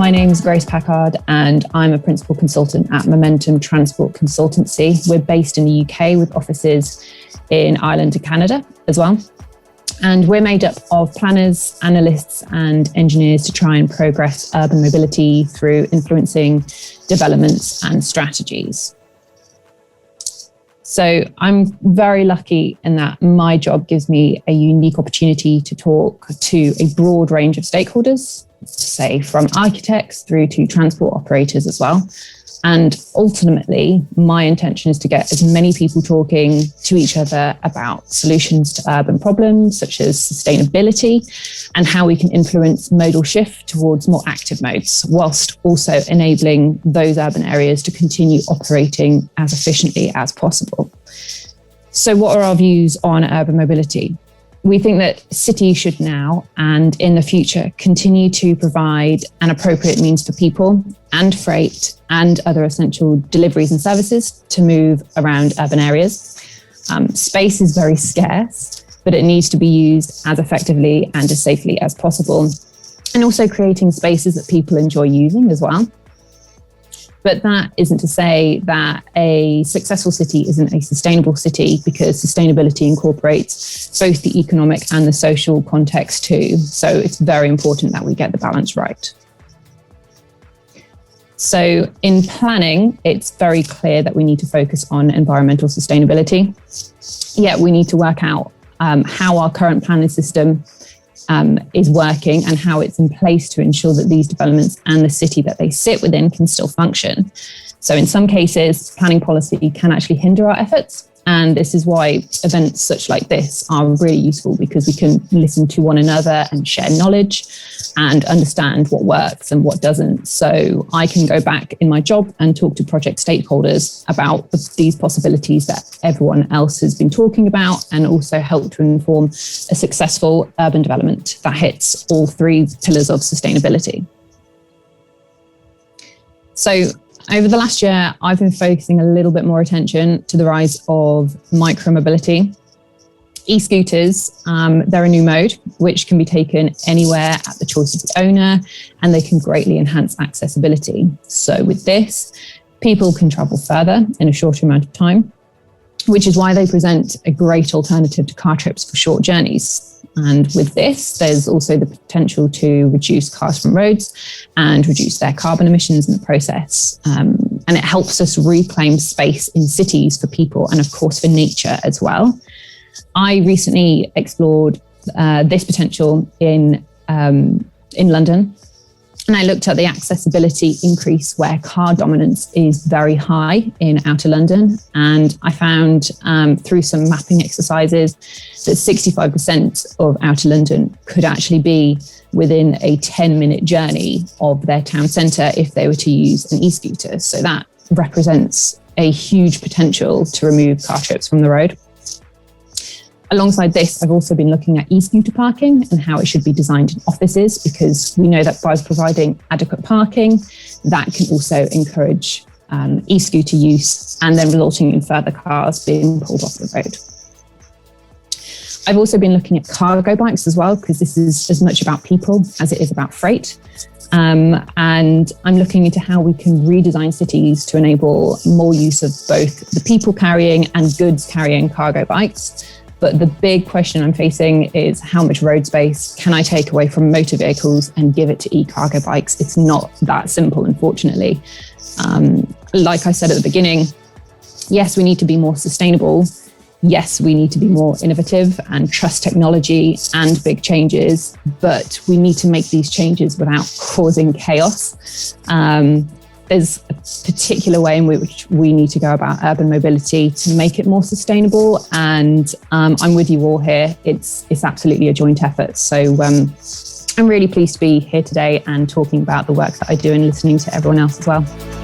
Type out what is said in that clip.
my name is Grace Packard and I'm a principal consultant at Momentum Transport Consultancy. We're based in the UK with offices in Ireland and Canada as well. And we're made up of planners, analysts and engineers to try and progress urban mobility through influencing developments and strategies. So I'm very lucky in that my job gives me a unique opportunity to talk to a broad range of stakeholders, say from architects through to transport operators as well. And ultimately, my intention is to get as many people talking to each other about solutions to urban problems, such as sustainability, and how we can influence modal shift towards more active modes, whilst also enabling those urban areas to continue operating as efficiently as possible. So what are our views on urban mobility? We think that cities should now and in the future continue to provide an appropriate means for people and freight and other essential deliveries and services to move around urban areas. Space is very scarce, but it needs to be used as effectively and as safely as possible. And also creating spaces that people enjoy using as well. But that isn't to say that a successful city isn't a sustainable city, because sustainability incorporates both the economic and the social context too. So it's very important that we get the balance right. So in planning, it's very clear that we need to focus on environmental sustainability. Yet we need to work out how our current planning system is working and how it's in place to ensure that these developments and the city that they sit within can still function. So in some cases, planning policy can actually hinder our efforts. And this is why events such like this are really useful, because we can listen to one another and share knowledge and understand what works and what doesn't. So I can go back in my job and talk to project stakeholders about these possibilities that everyone else has been talking about, and also help to inform a successful urban development that hits all three pillars of sustainability. So over the last year, I've been focusing a little bit more attention to the rise of micromobility. E-scooters, they're a new mode which can be taken anywhere at the choice of the owner, and they can greatly enhance accessibility. So with this, people can travel further in a shorter amount of time, which is why they present a great alternative to car trips for short journeys. And with this, there's also the potential to reduce cars from roads and reduce their carbon emissions in the process. And it helps us reclaim space in cities for people and of course for nature as well. I recently explored this potential in London. And I looked at the accessibility increase where car dominance is very high in outer London. And I found through some mapping exercises that 65% of outer London could actually be within a 10-minute journey of their town centre if they were to use an e-scooter. So that represents a huge potential to remove car trips from the road. Alongside this, I've also been looking at e-scooter parking and how it should be designed in offices, because we know that by providing adequate parking, that can also encourage e-scooter use, and then resulting in further cars being pulled off the road. I've also been looking at cargo bikes as well, because this is as much about people as it is about freight. And I'm looking into how we can redesign cities to enable more use of both the people carrying and goods carrying cargo bikes. But the big question I'm facing is how much road space can I take away from motor vehicles and give it to e-cargo bikes? It's not that simple, unfortunately. Like I said at the beginning, yes, we need to be more sustainable. Yes, we need to be more innovative and trust technology and big changes, but we need to make these changes without causing chaos. There's a particular way in which we need to go about urban mobility to make it more sustainable. And I'm with you all here. It's absolutely a joint effort. So I'm really pleased to be here today and talking about the work that I do and listening to everyone else as well.